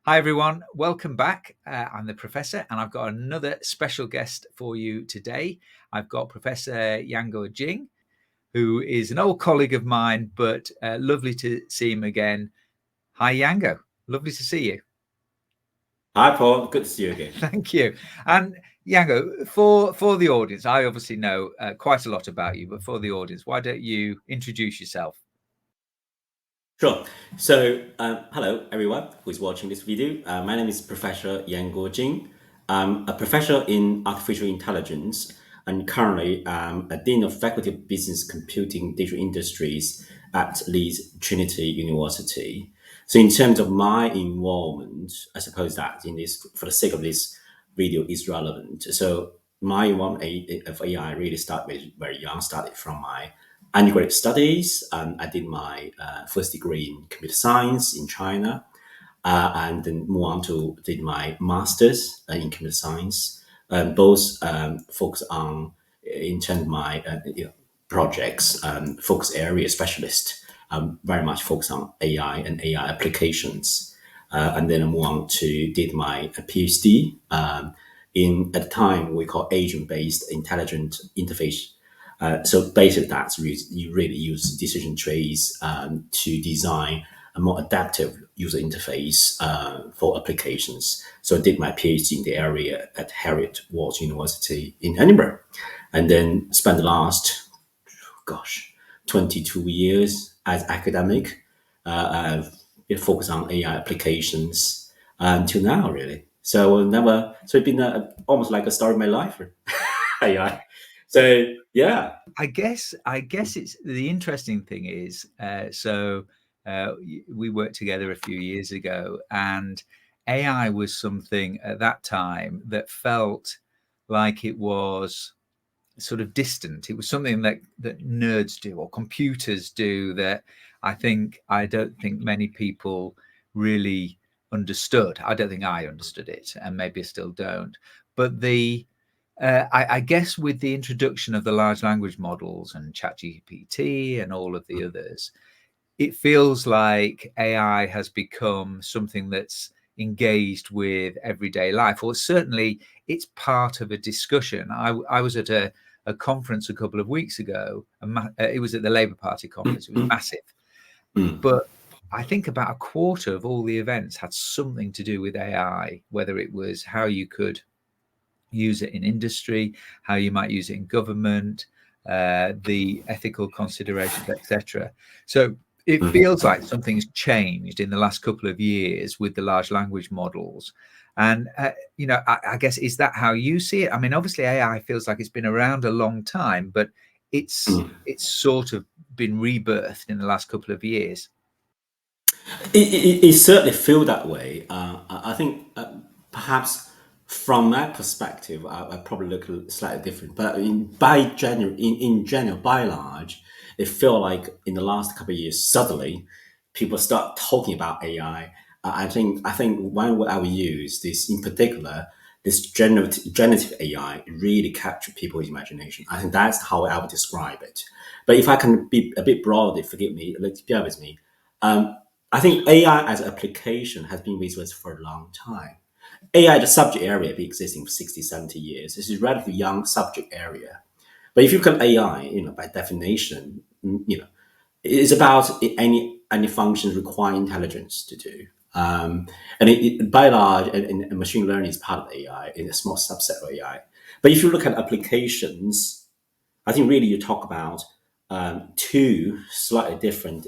Hi, everyone. Welcome back. I'm the Professor, and I've got another special guest for you today. I've got Professor Yanguo Jing, who is an old colleague of mine, but lovely to see him again. Hi, Yango. Lovely to see you. Hi, Paul. Good to see you again. Thank you. And Yango, for the audience, I obviously know quite a lot about you, but for the audience, why don't you introduce yourself? Sure. So, hello, everyone who is watching this video. My name is Professor Yanguo Jing. I'm a professor in artificial intelligence and currently a Dean of Faculty of Business Computing Digital Industries at Leeds Trinity University. So, in terms of my involvement, I suppose that in this, for the sake of this video, is relevant. So, my involvement of AI really started very young, started from my undergraduate studies. I did my first degree in computer science in China, and then move on to did my master's in computer science. Both focus on in terms of my projects, focus area specialist. Very much focus on AI and AI applications, and then I move on to did my PhD in at the time we call agent-based intelligent interface. So basically, that's you really use decision trees to design a more adaptive user interface for applications. So I did my PhD in the area at Heriot Watt University in Edinburgh, and then spent the last, 22 years as academic, focus on AI applications until now, really. So never, so it's been almost like a story of my life. AI. So yeah. I guess it's the interesting thing is we worked together a few years ago, and AI was something at that time that felt like it was sort of distant. It was something that nerds do or computers do that I don't think many people really understood. I don't think I understood it, and maybe I still don't. But I guess with the introduction of the large language models and ChatGPT and all of the others, it feels like AI has become something that's engaged with everyday life, or certainly it's part of a discussion. I was at a conference a couple of weeks ago. It was at the Labour Party conference. It was massive. Mm. But I think about a quarter of all the events had something to do with AI, whether it was how you could use it in industry, how you might use it in government, the ethical considerations, etc. So it feels like something's changed in the last couple of years with the large language models. And, I guess, is that how you see it? I mean, obviously, AI feels like it's been around a long time, but it's Mm. sort of been rebirthed in the last couple of years. It certainly feel that way. I think perhaps from that perspective, I probably look slightly different. But in general, by and large, it feel like in the last couple of years, suddenly people start talking about AI. I think one word I will use this in particular, this generative AI really captured people's imagination. I think that's how I would describe it. But if I can be a bit broad, forgive me, bear with me. I think AI as an application has been with us for a long time. AI, the subject area, been existing for 60, 70 years. This is a relatively young subject area. But if you look at AI, by definition, it is about any functions require intelligence to do. And by and large, and machine learning is part of AI, in a small subset of AI. But if you look at applications, I think really you talk about two slightly different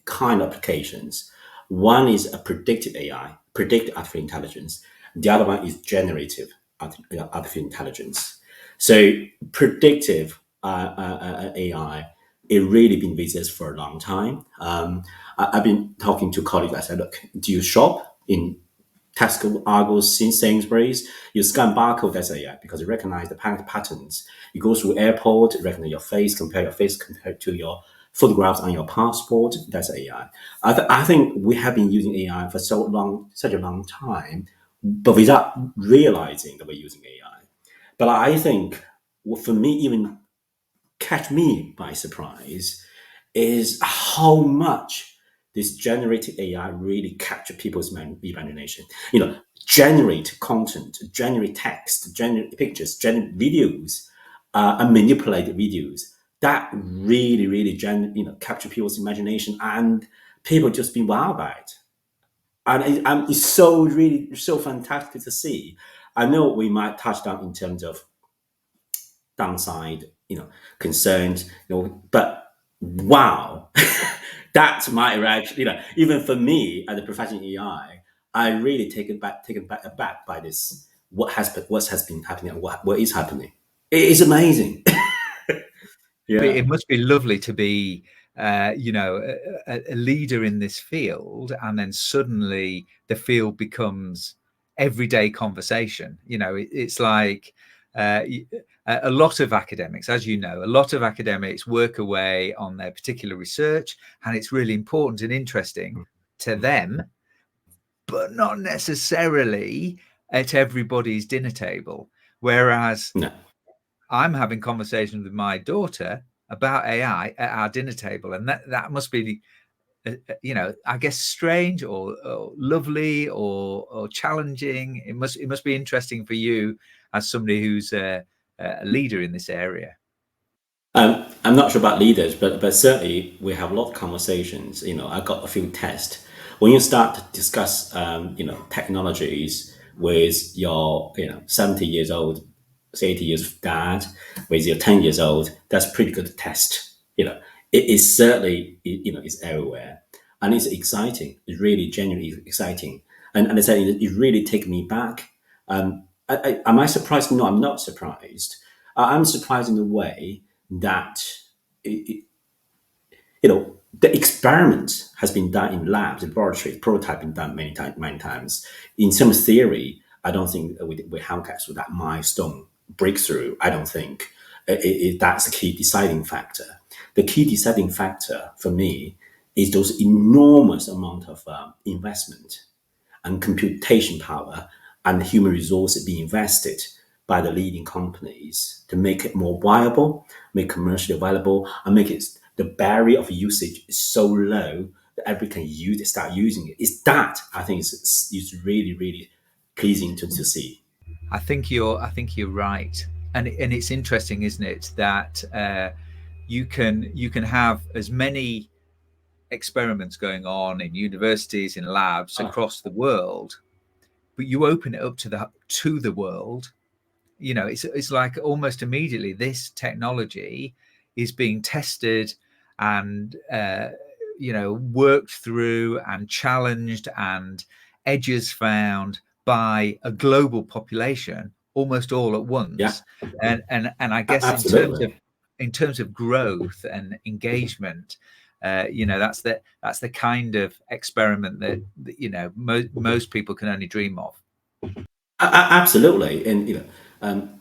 kind of applications. One is a predictive AI, predictive artificial intelligence. The other one is generative artificial intelligence. So predictive AI, it really been with us for a long time. I've been talking to colleagues. I said, look, do you shop in Tesco, Argos, Sainsbury's? You scan barcode, that's AI, because it recognize the patterns. You go through airport, it recognize compare your face compared to your photographs on your passport, that's AI. I think we have been using AI for such a long time, but without realizing that we're using AI. But I think, for me, even catch me by surprise is how much this generative AI really capture people's imagination. Generate content, generate text, generate pictures, generate videos, and manipulate videos. That really, really, capture people's imagination, and people just be wowed by it. And it's so really so fantastic to see. I know we might touch down in terms of downside, concerns, but wow, that's my reaction. Even for me as a professional I really taken back aback by this. What has been happening and what is happening. It is amazing. It Yeah. must be lovely to be, a leader in this field, and then suddenly the field becomes everyday conversation. It's like a lot of academics, as you know, a lot of academics work away on their particular research, and it's really important and interesting to them, but not necessarily at everybody's dinner table. Whereas No. I'm having conversations with my daughter about AI at our dinner table, and that must be, I guess, strange or lovely or challenging. It must be interesting for you as somebody who's a leader in this area. I'm not sure about leaders, but certainly we have a lot of conversations. I got a few tests. When you start to discuss, technologies with your, 70 years old, say 80 years dad, with your 10 years old, that's pretty good test. It is certainly, it's everywhere, and it's exciting. It's really genuinely exciting, and I said it really take me back. Am I surprised? No, I'm not surprised. I'm surprised in a way that the experiment has been done in labs, in laboratories, prototyping done many times. In terms of theory, I don't think we have catch with that milestone breakthrough. I don't think that's the key deciding factor. The key deciding factor for me is those enormous amount of investment and computation power and human resources being invested by the leading companies to make it more viable, make commercially available, and make it the barrier of usage is so low that everybody can use it, start using it. It's that I think is really, really pleasing to see. I think you're right, and it's interesting, isn't it, that you can have as many experiments going on in universities, in labs Ah, across the world, but you open it up to the world. It's like almost immediately this technology is being tested and worked through and challenged and edges found by a global population almost all at yeah, once. And I guess absolutely. in terms of growth and engagement, that's the kind of experiment that most people can only dream of. Absolutely. And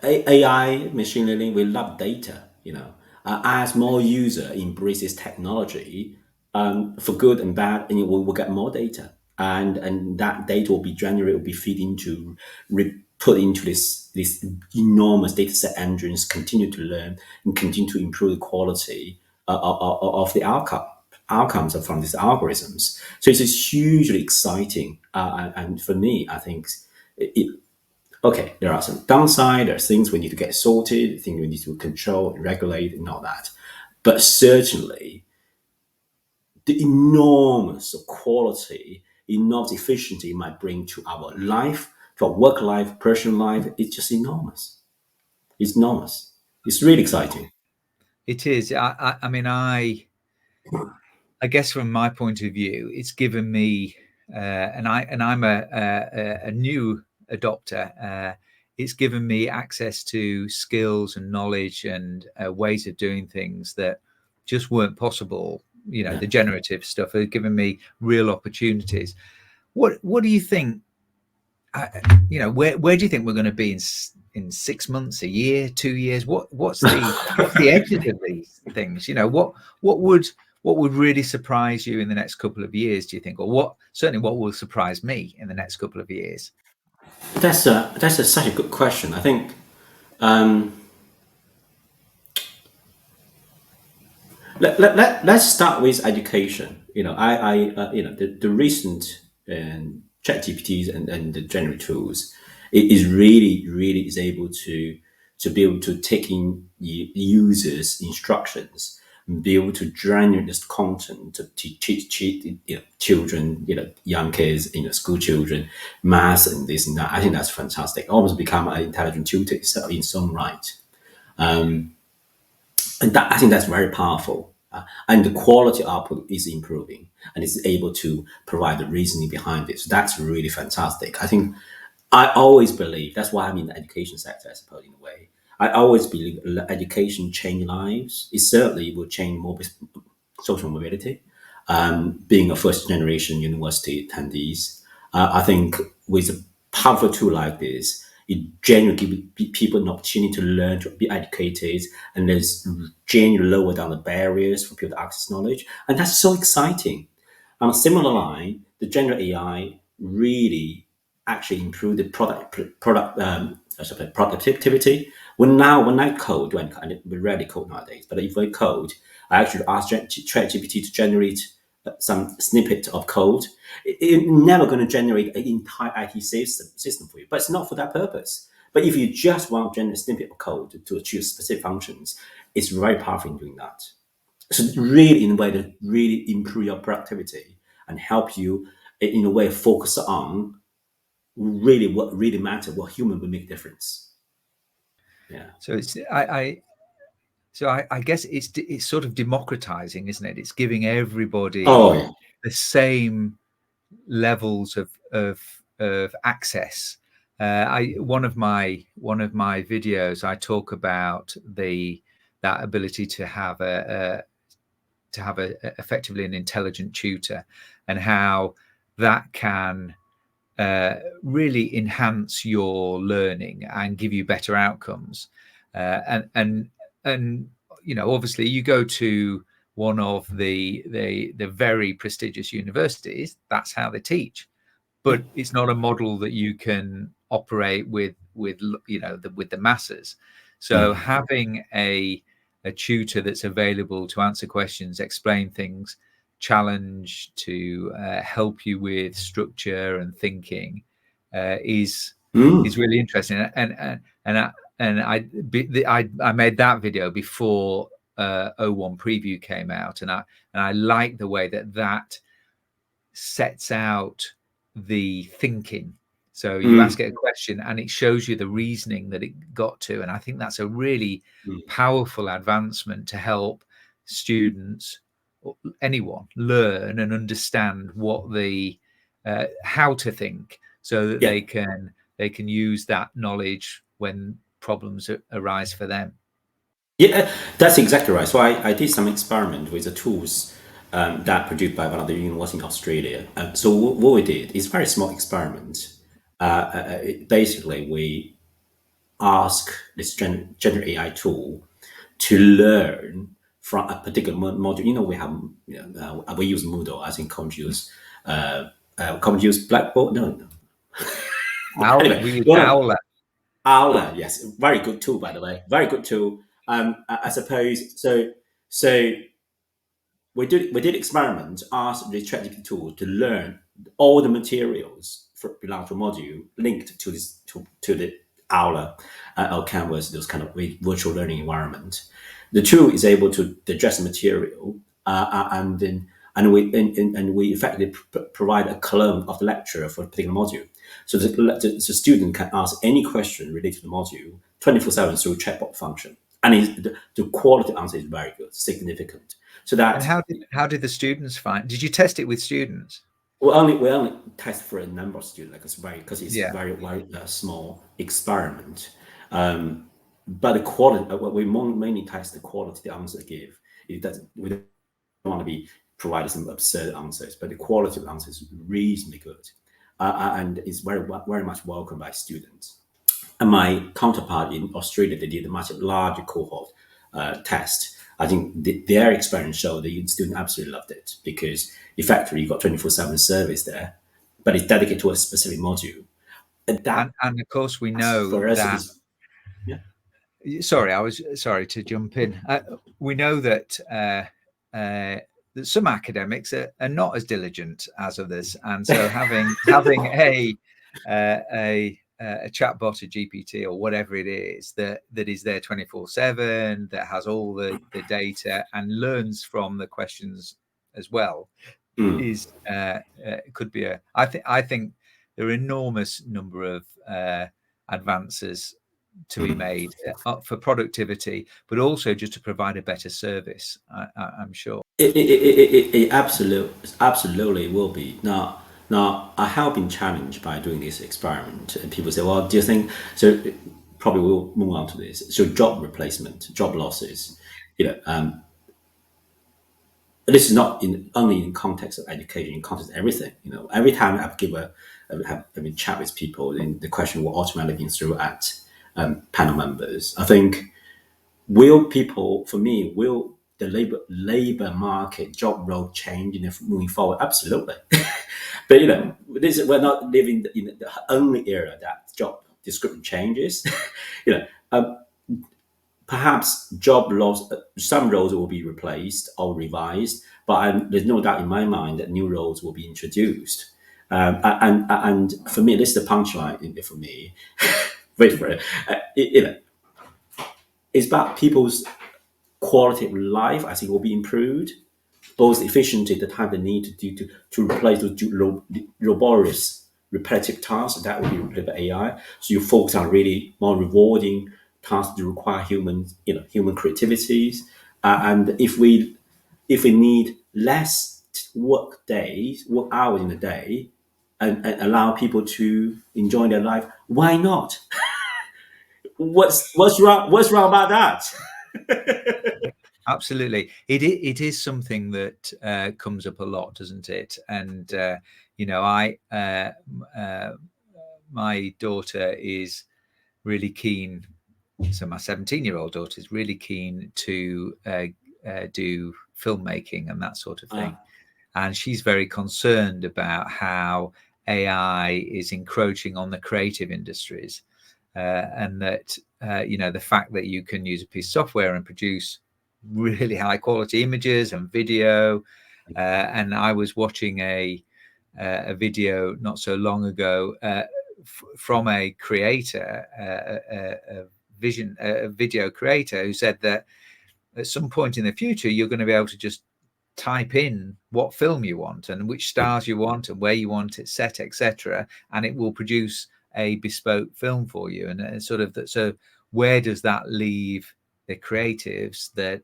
AI, machine learning, we love data. As more user embraces technology, for good and bad, and we'll get more data, and that data will be generated, will be feed into, put into this enormous data set engines, continue to learn and continue to improve the quality of the outcomes from these algorithms. So it's hugely exciting, and for me, I think it, okay, there are some downside. There's things we need to get sorted, things we need to control, regulate, and all that. But certainly, the enormous quality, enormous efficiency it might bring to our life, to our work life, personal life, it's just enormous. It's enormous. It's really exciting. It is. I mean, I guess from my point of view, it's given me, and I'm a new adopter. It's given me access to skills and knowledge and ways of doing things that just weren't possible. Yeah. The generative stuff has given me real opportunities. What do you think? Where do you think we're going to be in 6 months, a year, 2 years? What's the exit of these things? What would really surprise you in the next couple of years? Do you think, or what will surprise me in the next couple of years? That's such a good question. I think um, Let's start with education. The recent chat GPTs and the general tools, it is really is able to be able to take in users instructions and be able to generate this content to teach children, young kids, school children, maths and this and that. I think that's fantastic. Almost become an intelligent tutor itself in its own right. And I think that's very powerful. And the quality output is improving and it's able to provide the reasoning behind it. So that's really fantastic. I think I always believe that's why I'm in the education sector, I suppose, in a way. I always believe education change lives. It certainly will change social mobility. Being a first generation university attendees, I think with a powerful tool like this, it genuinely gives people an opportunity to learn, to be educated, and there's genuinely lower down the barriers for people to access knowledge. And that's so exciting. On a similar line, the generative AI really actually improved the productivity. When I code, we rarely code nowadays, but if I code, I actually ask ChatGPT to generate some snippet of code. It's never going to generate an entire IT system for you, but it's not for that purpose. But if you just want to generate a snippet of code to achieve specific functions, it's very powerful in doing that. So really, in a way, to really improve your productivity and help you, in a way, focus on really what really matters, what human will make difference. Yeah. So I guess it's sort of democratizing, isn't it? It's giving everybody Oh yeah. the same levels of access. I one of my videos, I talk about the that ability to have effectively an intelligent tutor, and how that can really enhance your learning and give you better outcomes. And obviously, you go to one of the very prestigious universities. That's how they teach, but it's not a model that you can operate with with the masses. So Mm. having a tutor that's available to answer questions, explain things, challenge, to help you with structure and thinking is Mm. really interesting. I made that video before O1 preview came out, and I like the way that sets out the thinking. So you ask Mm. it a question and it shows you the reasoning that it got to. And I think that's a really Mm. powerful advancement to help students, or anyone, learn and understand what the how to think, so that Yeah. they can use that knowledge when problems arise for them. Yeah, that's exactly right. So I did some experiment with the tools that produced by one of the universities in Australia. So what we did is a very small experiment. Basically, we ask this generative AI tool to learn from a particular module. We have, we use Moodle. I think common use Blackboard. No, no. Owl, Anyway, we use one of Owler. Aula, yes, very good tool, by the way, very good tool. I suppose so. So we did experiment, asked the ChatGPT tool to learn all the materials for belong to a module linked to this to the Aula or Canvas, those kind of virtual learning environment. The tool is able to digest the material and then and we effectively provide a clone of the lecture for a particular module. So the student can ask any question related to the module 24/7 through chatbot function, and the quality answer is very good, significant. So And that how did the students find? Did you test it with students? we only test for a number of students, like it's Yeah. very small experiment. But the quality, what we mainly test the quality the answer give. It doesn't we don't want to be providing some absurd answers, but the quality of the answers is reasonably good, and it's very much welcomed by students. And my counterpart in Australia, they did a much larger cohort test. I think their experience showed the student absolutely loved it because effectively you got 24/7 service there, but it's dedicated to a specific module. And that, And of course, we know for us, that. is yeah. Sorry, I was sorry to jump in. We know that some academics are not as diligent as others, and so having a chatbot, a GPT, or whatever it is that is there 24/7, that has all the data and learns from the questions as well, is could be a. I think there are enormous number of advances to be made for productivity, but also just to provide a better service. I'm sure. It absolutely will be. Now, I have been challenged by doing this experiment, and people say, "Well, do you think so?" Probably we'll move on to this. So, job replacement, job losses. This is not only in context of education, in context of everything. Every time I've been chat with people, and the question will automatically be through at panel members. I think will the labor market job role change moving forward? Absolutely. But we're not living in the only era that job description changes. you know, um, Perhaps job loss, some roles will be replaced or revised, but there's no doubt in my mind that new roles will be introduced. And for me, this is the punchline for me. Wait for it. It's about people's quality of life. I think will be improved, both efficiency, the time they need to do to replace those laborious repetitive tasks that will be replaced by AI. So you focus on really more rewarding tasks that require human creativities. And if we need less work hours in a day, and allow people to enjoy their life, why not? What's wrong? What's wrong about that? Absolutely, it is something that comes up a lot, doesn't it? And I my daughter is really keen. So my 17-year-old daughter is really keen to do filmmaking and that sort of thing, and she's very concerned about how AI is encroaching on the creative industries, and that the fact that you can use a piece of software and produce really high quality images and video. And I was watching a video not so long ago from a creator, a video creator, who said that at some point in the future you're going to be able to just type in what film you want and which stars you want and where you want it set, etc., and it will produce a bespoke film for you. And sort of that. So where does that leave the creatives that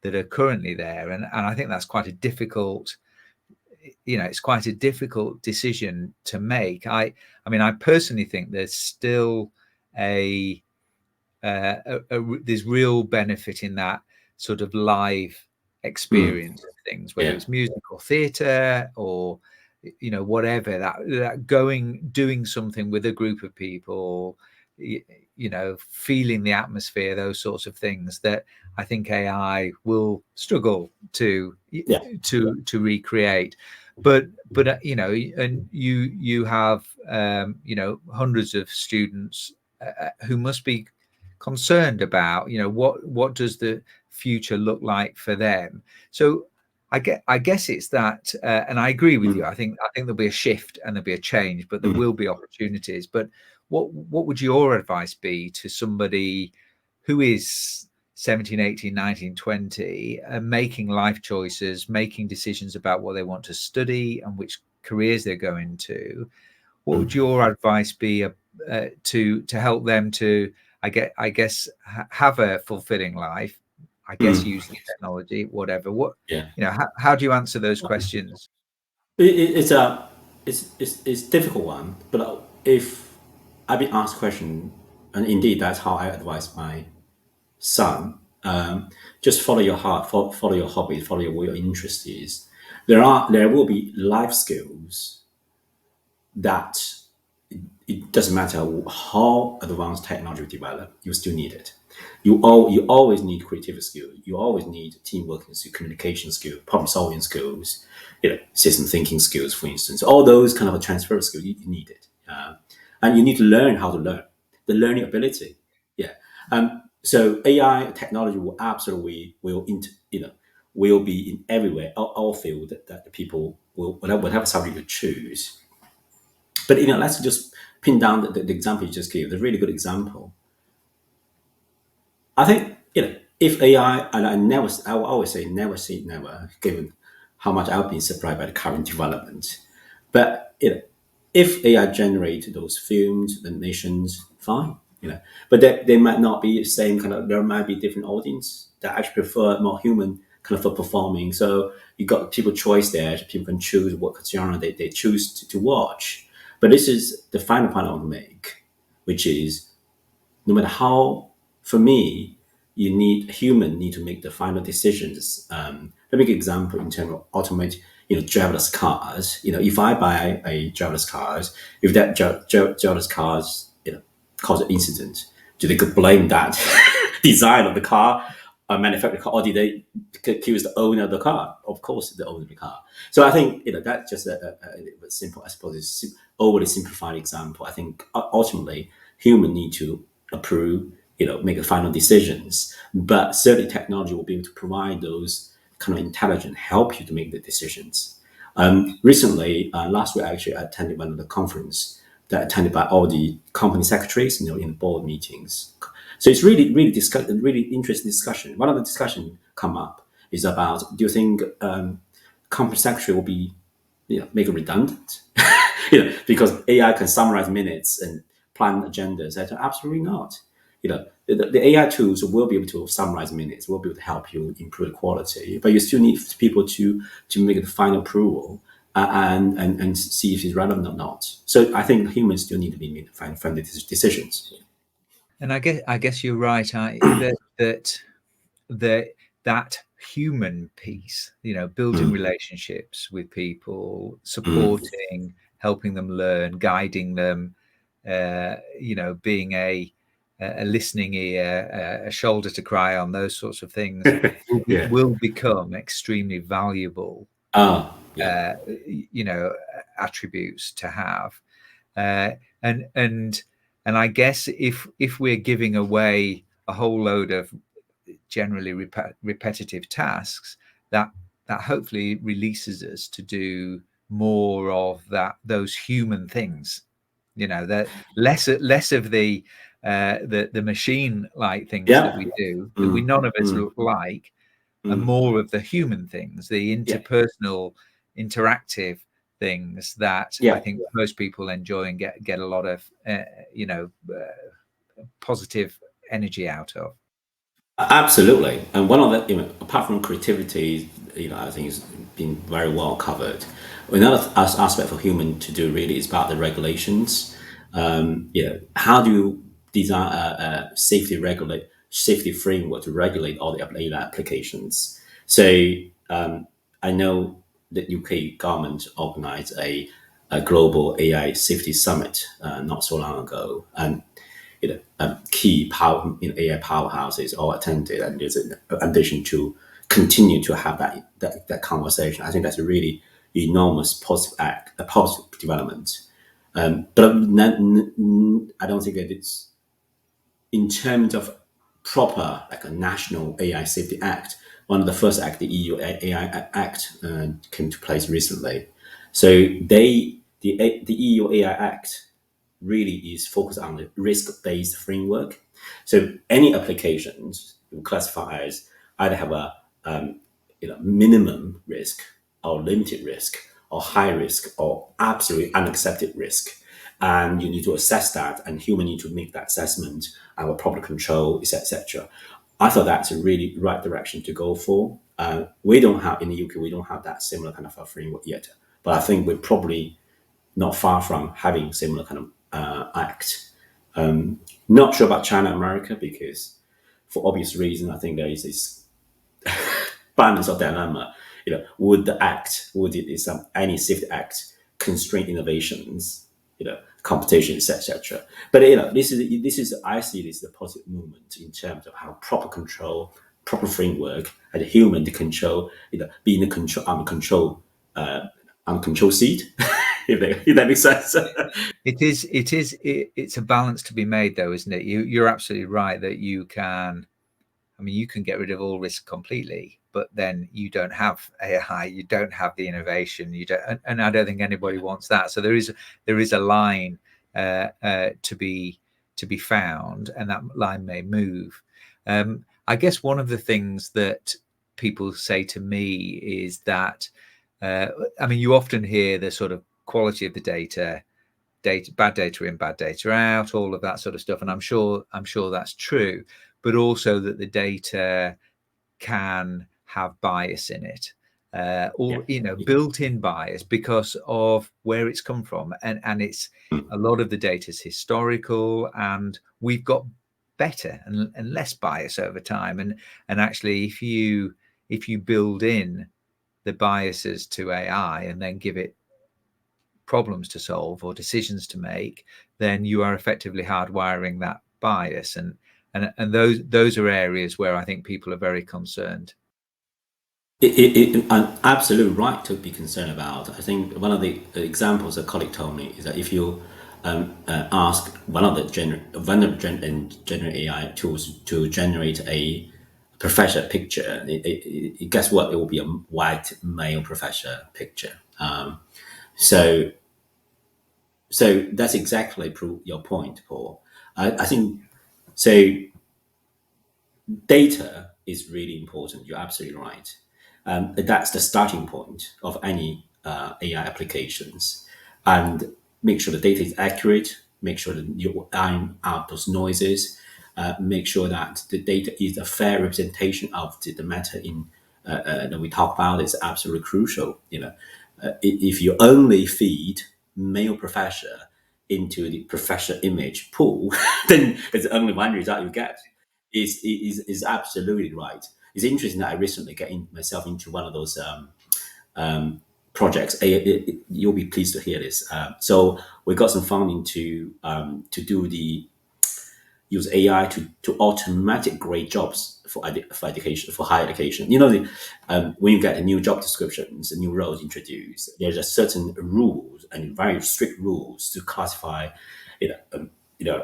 are currently there? And I think that's quite a difficult, it's quite a difficult decision to make. I mean, I personally think there's still there's real benefit in that sort of live experience of things, whether it's music or theatre or whatever, that doing something with a group of people, feeling the atmosphere, those sorts of things that I think AI will struggle to recreate. But and you have hundreds of students who must be concerned about what does the future look like for them. So I guess it's that, and I agree with you. I think there'll be a shift and there'll be a change, but there will be opportunities. But what would your advice be to somebody who is 17, 18, 19, 20, making life choices, making decisions about what they want to study and which careers they're going to? What would your advice be to help them to, I guess, have a fulfilling life? I guess using technology, whatever. How do you answer those questions? It's a difficult one, but if I've been asked a question, and indeed that's how I advise my son. Just follow your heart, follow your hobby, follow what your interest is. There will be life skills that it doesn't matter how advanced technology you develop, you still need it. You always need creative skills. You always need teamwork skills, communication skills, problem solving skills, system thinking skills, for instance. All those kind of transfer skills, you need it, and you need to learn how to learn. The learning ability, yeah. So AI technology will absolutely will be in everywhere, all field that people will whatever subject you choose. But let's just pin down the example you just gave. The really good example. I think if AI, and I will always say never say never, given how much I've been surprised by the current development. But if AI generate those films, animations, fine. But they might not be the same kind of. There might be different audience that actually prefer more human kind of for performing. So you got people choice there. People can choose what genre they choose to watch. But this is the final point I want to make, which is no matter how, for me, human need to make the final decisions. Let me give an example in terms of automate, driverless cars. If I buy a driverless cars, if that driverless cars, cause an incident, do they could blame that design of the car, manufacturer car, or did they accuse the owner of the car? Of course, the owner of the car. So I think that's just a simple, I suppose, it's overly simplified example. I think ultimately human need to approve, make the final decisions. But certainly technology will be able to provide those kind of intelligent help you to make the decisions. Recently, last week, I actually attended one of the conference that attended by all the company secretaries, in board meetings. So it's really, really interesting discussion. One of the discussion come up is about: do you think company secretary will be, make it redundant? Because AI can summarize minutes and plan agendas. I said, absolutely not. The AI tools will be able to summarize minutes, will be able to help you improve the quality, but you still need people to make the final approval and see if it's relevant or not. So I think humans still need to be making final decisions. And I guess you're right. That human piece, building Mm, relationships with people, mm, supporting, helping them learn, guiding them, being a listening ear, a shoulder to cry on, those sorts of things yeah. will become extremely valuable, Yeah. uh, attributes to have. Uh, and I guess if we're giving away a whole load of generally repetitive tasks, that hopefully releases us to do more of those human things. That less of the machine like things that Yeah. we do, that we Mm, none of us mm, like, and mm. more of the human things, the Yeah. interpersonal, interactive things that I Yeah. think most people enjoy and get a lot of you know positive energy out of. Absolutely. And one of the, apart from creativity, I think it's been very well covered. Another aspect for human to do really is about the regulations. How do you design a safety framework to regulate all the AI applications? So I know the UK government organized a global AI safety summit not so long ago, and key power AI powerhouses all attended, and there's an ambition to continue to have that conversation. I think that's a really enormous positive a positive development. But I don't think that it's in terms of proper like a national AI safety act. One of the first act, the EU AI Act, came to place recently. So the EU AI Act really is focused on the risk-based framework. So any applications you classify as either have a minimum risk or limited risk or high risk or absolutely unaccepted risk. And you need to assess that, and human need to make that assessment and with proper control, etc. I thought that's a really right direction to go for. We don't have in the UK, we don't have that similar kind of a framework yet, but I think we're probably not far from having similar kind of act. Not sure about China, America, because for obvious reasons, I think there is this balance or dilemma. Would the act, would it is any safety act constrain innovations, competition, etc. But this is I see this as a positive movement in terms of how proper control, proper framework, and human to control, be in the control on the control seat. If that makes sense. It's a balance to be made, though, isn't it? You're absolutely right that you can, I mean, you can get rid of all risk completely, but then you don't have AI, you don't have the innovation, you don't, and I don't think anybody wants that. So there is a line to be found, and that line may move. I guess one of the things that people say to me is that, I mean, you often hear the sort of quality of the data, bad data in, bad data out, all of that sort of stuff, and I'm sure that's true, but also that the data can have bias in it, or built-in bias because of where it's come from, and it's a lot of the data is historical, and we've got better and less bias over time, and actually if you build in the biases to AI and then give it problems to solve or decisions to make, then you are effectively hardwiring that bias, and those are areas where I think people are very concerned. I'm absolutely right to be concerned about. I think one of the examples a colleague told me is that if you ask one of the general AI tools to generate a professor picture, guess what? It will be a white male professor picture. So that's exactly your point, Paul. I think so. Data is really important. You're absolutely right. That's the starting point of any AI applications. And make sure the data is accurate, make sure that you iron out those noises, make sure that the data is a fair representation of the matter that we talk about is absolutely crucial. If you only feed male professor into the professor image pool, then there's only one result you get. Is absolutely right. It's interesting that I recently myself into one of those projects. You'll be pleased to hear this. So we got some funding to use AI to automatic grade jobs for education, for higher education. When you get a new job descriptions, a new roles introduced, there's a certain rules and very strict rules to classify.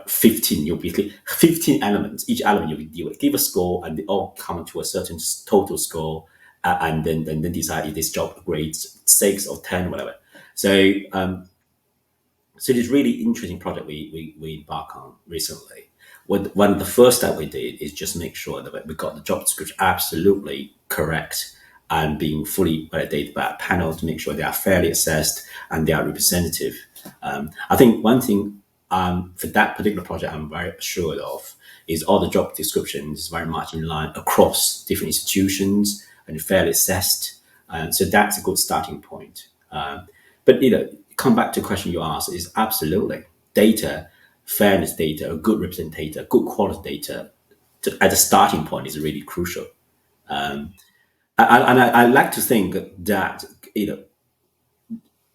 15, you'll be 15 elements. Each element you will give a score, and they all come to a certain total score, and then decide if this job grades 6 or 10, whatever. So this really interesting project we embarked on recently. One of the first that we did is just make sure that we got the job description absolutely correct and being fully validated by a panel to make sure they are fairly assessed and they are representative. I think one thing for that particular project I'm very assured of is all the job descriptions very much in line across different institutions and fairly assessed. So that's a good starting point. But come back to the question you asked is absolutely data, fairness data, a good representation, good quality data at the starting point is really crucial. I like to think that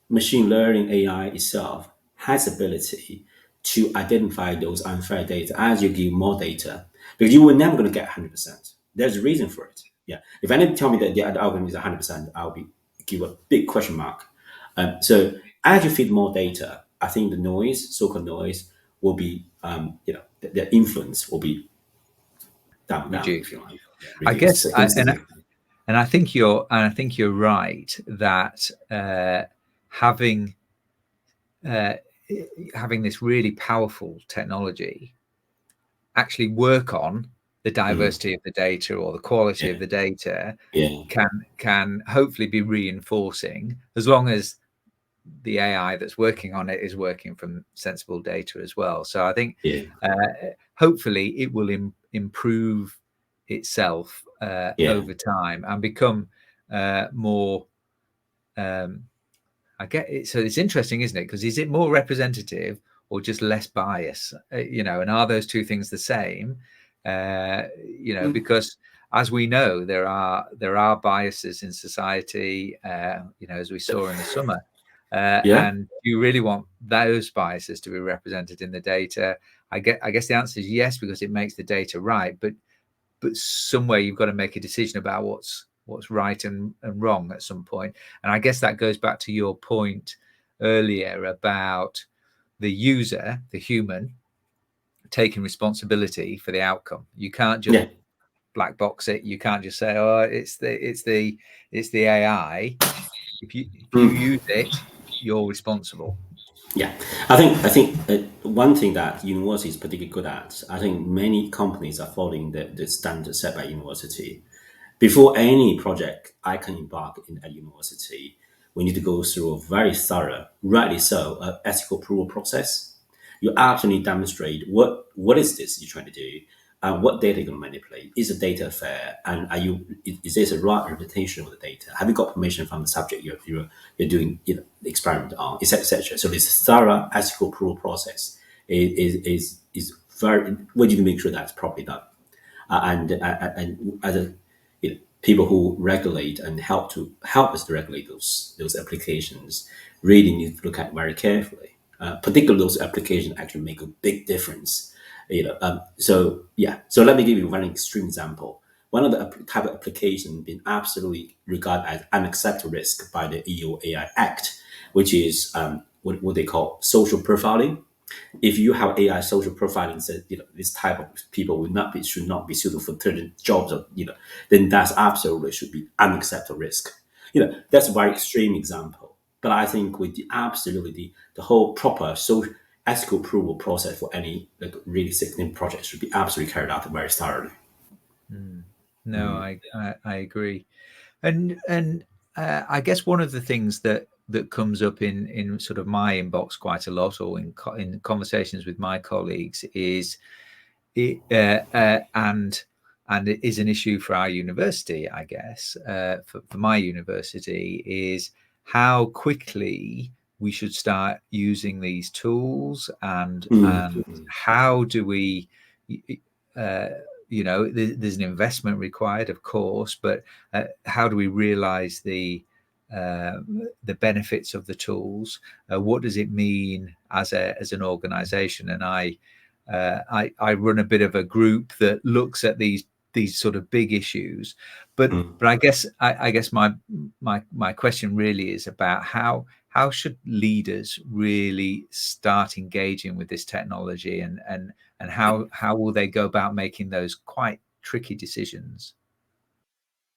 machine learning AI itself has ability to identify those unfair data as you give more data, because you were never going to get 100%. There's a reason for it. Yeah. If anyone tell me that the algorithm is 100%, I'll give a big question mark. So as you feed more data, I think the noise, so-called noise, will be, the influence will be down, if you like. I guess, and I think you're right that having this really powerful technology actually work on the diversity of the data or the quality of the data can hopefully be reinforcing, as long as the AI that's working on it is working from sensible data as well. So I think hopefully it will improve itself over time and become more. I get it. So it's interesting, isn't it? Because is it more representative or just less bias? And are those two things the same? Because as we know, there are biases in society. As we saw in the summer. And you really want those biases to be represented in the data. I guess the answer is yes, because it makes the data right. But somewhere you've got to make a decision about what's right and wrong at some point. And I guess that goes back to your point earlier about the user, the human, taking responsibility for the outcome. You can't just black box it. You can't just say, "Oh, it's the AI." If you use it, you're responsible. Yeah, I think one thing that university is particularly good at. I think many companies are following the standard set by university. Before any project I can embark in at university, we need to go through a very thorough, rightly so, ethical approval process. You absolutely demonstrate what is this you're trying to do, and what data you're going to manipulate. Is the data fair, and is this a right representation of the data? Have you got permission from the subject you're doing the experiment on, etc. etc. So this thorough ethical approval process is very. We need to make sure that's properly done, and as a people who regulate and help us to regulate those applications really need to look at very carefully. Particularly those applications actually make a big difference. So yeah. So let me give you one extreme example. One of the type of application being absolutely regarded as unacceptable risk by the EU AI Act, which is what they call social profiling. If you have AI social profiling says this type of people should not be suitable for certain jobs, or then that's absolutely should be unacceptable risk. That's a very extreme example, but I think with the whole proper social ethical approval process for any really significant project should be absolutely carried out very thoroughly. No, I agree. And I guess one of the things that comes up in sort of my inbox quite a lot, or in conversations with my colleagues, is it and it is an issue for our university, I guess, for my university, is how quickly we should start using these tools, and how do we uh, there's an investment required, of course, but how do we realize uh, the benefits of the tools? What does it mean as an organization? And I run a bit of a group that looks at these sort of big issues, but I guess my question really is about how should leaders really start engaging with this technology, and how will they go about making those quite tricky decisions?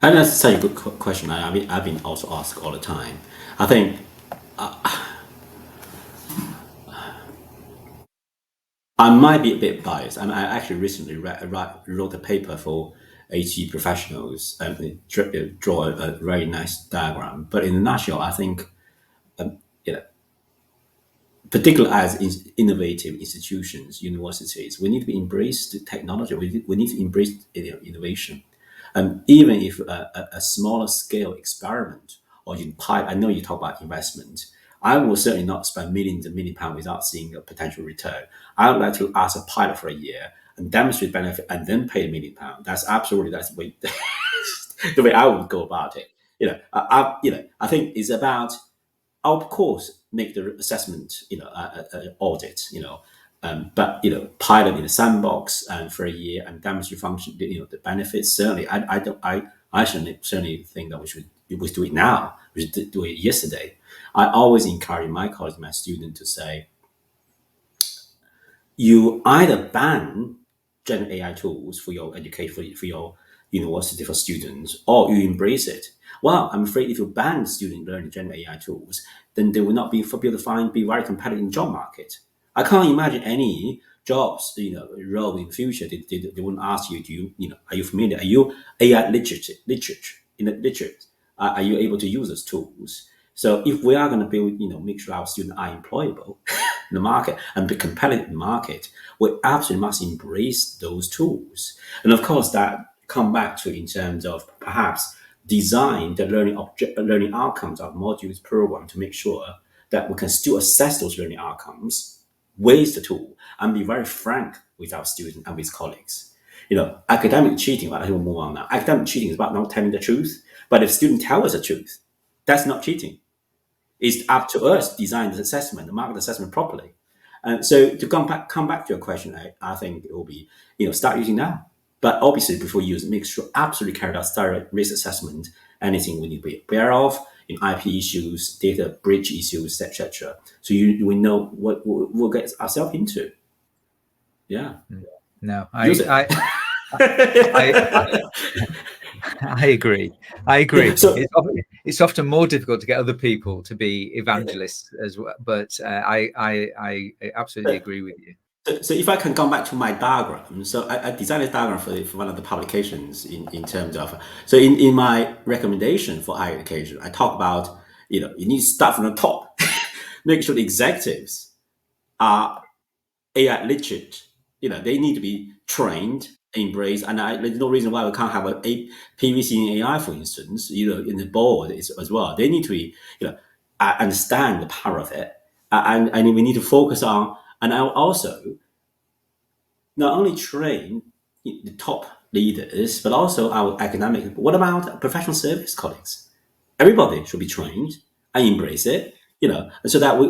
And that's such a good question. I've been also asked all the time. I think I might be a bit biased. I actually recently wrote a paper for HE professionals and draw a very nice diagram. But in a nutshell, I think, you know, particularly as innovative institutions, universities, we need to embrace the technology. We need to embrace innovation. Even if a smaller scale experiment or in pilot, I know you talk about investment. I will certainly not spend millions and millions of pounds without seeing a potential return. I would like to ask a pilot for a year and demonstrate benefit and then pay £1 million. That's the way the way I would go about it. I think it's about, of course, make the assessment, audit, but pilot in a sandbox and for a year and demonstrate function, the benefits. Certainly, I certainly think that we should do it now. We should do it yesterday. I always encourage my colleagues, my students, to say, you either ban Gen AI tools for your education, for your university, for students, or you embrace it. Well, I'm afraid if you ban students learning Gen AI tools, then they will not be able to be very competitive in the job market. I can't imagine any jobs, role in the future. They wouldn't ask you, are you familiar? Are you AI literature in the literature? Are you able to use those tools? So if we are going to build, make sure our students are employable in the market and be competitive in the market, we absolutely must embrace those tools. And of course, that come back to in terms of perhaps design the learning outcomes of modules program to make sure that we can still assess those learning outcomes with the tool and be very frank with our students and with colleagues. Academic cheating, well, I will move on now. Academic cheating is about not telling the truth. But if students tell us the truth, that's not cheating. It's up to us to design this assessment, the market assessment properly. And so to come back to your question, I think it will be, start using now. But obviously, before you use it, make sure absolutely carry out thorough risk assessment, anything we need to be aware of, in IP issues, data breach issues, etc. So we know what we'll get ourselves into. Yeah. No, Use it. I, I agree. I Yeah. agree. So It's often more difficult to get other people to be evangelists as well. But I absolutely agree with you. so if I can come back to my diagram, so I designed a diagram for one of the publications in terms of, so in my recommendation for higher education, I talk about, you need to start from the top, make sure the executives are AI literate. They need to be trained, embraced, and there's no reason why we can't have PVC in AI, for instance, in the board as well. They need to be, understand the power of it, and we need to focus on, and also not only train the top leaders, but also our academic. What about professional service colleagues? Everybody should be trained and embrace it, so that we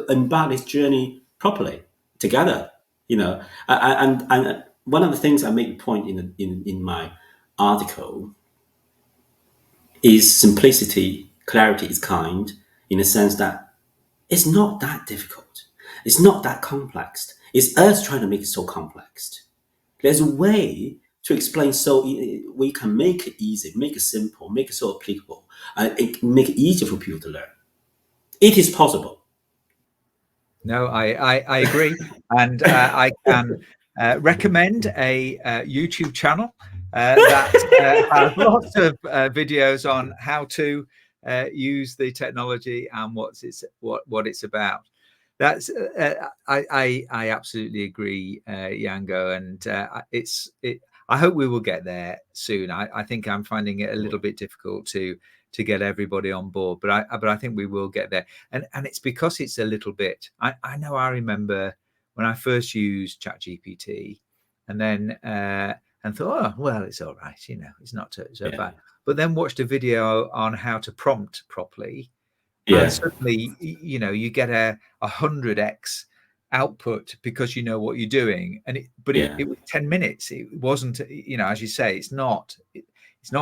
embark this journey properly together, and one of the things I make a point in my article is simplicity, clarity is kind, in the sense that it's not that difficult. It's not that complex. It's us trying to make it so complex. There's a way to explain so we can make it easy, make it simple, make it so applicable, and make it easier for people to learn. It is possible. No, I agree, and I can recommend a YouTube channel that has lots of videos on how to use the technology and what it's about. That's I absolutely agree, Yango, and I hope we will get there soon. I think I'm finding it a little bit difficult to get everybody on board, but I think we will get there. And it's because it's a little bit. I know I remember when I first used ChatGPT, and then and thought, oh well, it's all right, it's not so Yeah, bad. But then watched a video on how to prompt properly, and yeah, suddenly you get a 100x output because you know what you're doing. And yeah. it was 10 minutes. It wasn't, as you say, it's not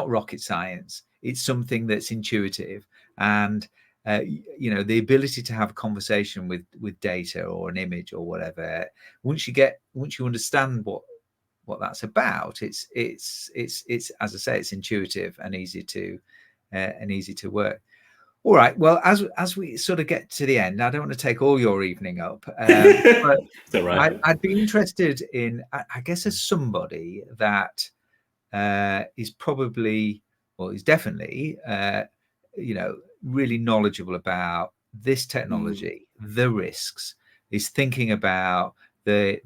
rocket science. It's something that's intuitive, and the ability to have a conversation with data or an image or whatever. Once you understand what that's about, it's as I say, it's intuitive and easy to work. All right. Well, as we sort of get to the end, I don't want to take all your evening up, but It's all right. I'd be interested in, I guess, as somebody that is probably, well, is definitely, really knowledgeable about this Mm. technology, the risks, is thinking about the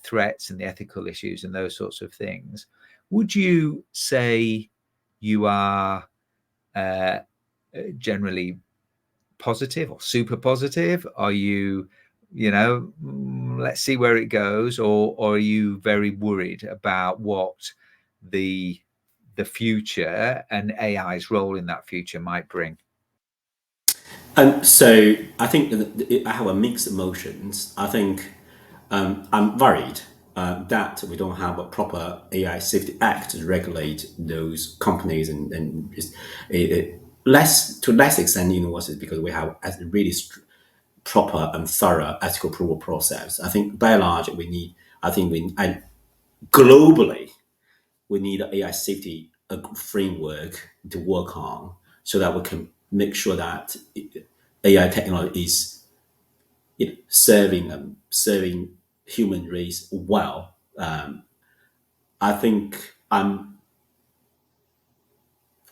threats and the ethical issues and those sorts of things. Would you say you are uh, generally positive or super positive? Are you, let's see where it goes, or are you very worried about what the future and AI's role in that future might bring? So I think I have a mixed emotions. I think I'm worried that we don't have a proper AI Safety Act to regulate those companies, and less extent universities, because we have a really proper and thorough ethical approval process. I think by and large and globally we need an AI safety framework to work on, so that we can make sure that AI technology is serving human race well. I think I'm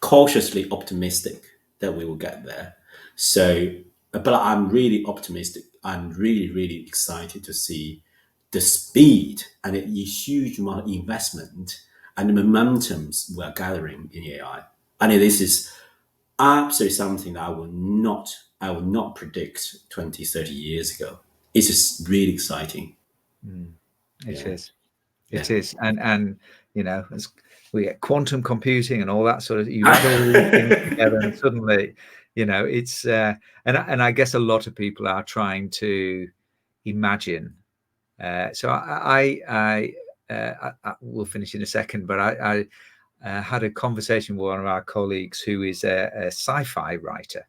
cautiously optimistic that we will get there. So, but I'm really optimistic. I'm really, really excited to see the speed and the huge amount of investment and the momentums we're gathering in AI. And this is absolutely something that I will not predict 20, 30 years ago. It's just really exciting. Mm, it Yeah. is. Yeah. It is. And as we get quantum computing and all that sort of, you add all these things together, and suddenly, it's and I guess a lot of people are trying to imagine. So I will finish in a second, but I had a conversation with one of our colleagues who is a sci-fi writer,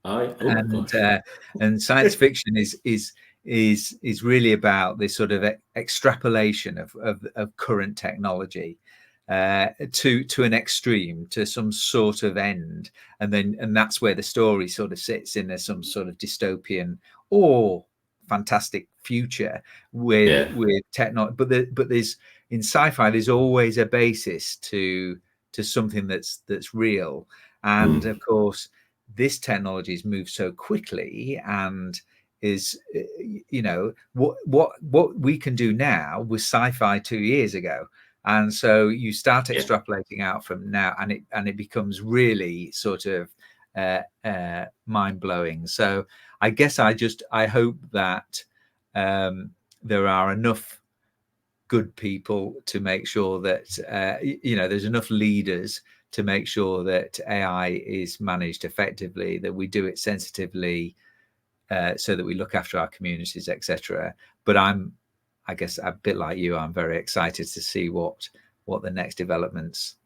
Oh and gosh. science fiction is is really about this sort of extrapolation of current technology to an extreme, to some sort of end, and that's where the story sort of sits in some sort of dystopian or fantastic future with technology. But there's in sci-fi, there's always a basis to something that's real, and of course this technology has moved so quickly and is, you know, what we can do now was sci-fi 2 years ago. And so you start extrapolating out from now, and it becomes really sort of mind-blowing. So I guess I hope that there are enough good people to make sure that you know, there's enough leaders to make sure that AI is managed effectively, that we do it sensitively, so that we look after our communities, etc. But I guess a bit like you, I'm very excited to see what the next developments.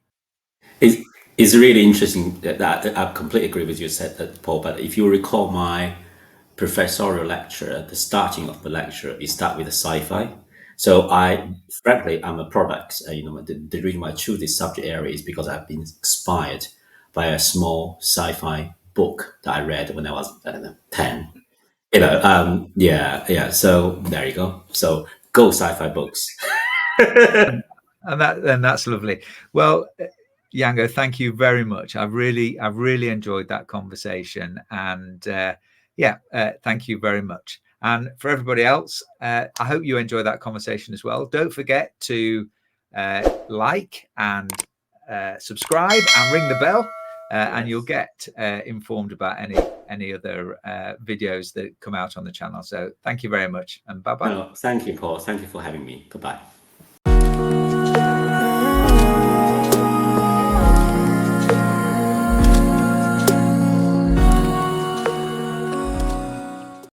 It's really interesting that I completely agree with you, said that, Paul. But if you recall my professorial lecture, at the starting of the lecture, we start with the sci-fi. So frankly, I'm a product. You know, the reason why I choose this subject area is because I've been inspired by a small sci-fi book that I read when I was, I don't know, 10. You know, yeah. So there you go. So go sci-fi books. And that's lovely. Well, Yanguo, thank you very much. I've really enjoyed that conversation, and thank you very much. And for everybody else, I hope you enjoy that conversation as well. Don't forget to like and subscribe and ring the bell, and you'll get informed about any other videos that come out on the channel. So thank you very much, and bye bye. No, thank you, Paul. Thank you for having me. Goodbye.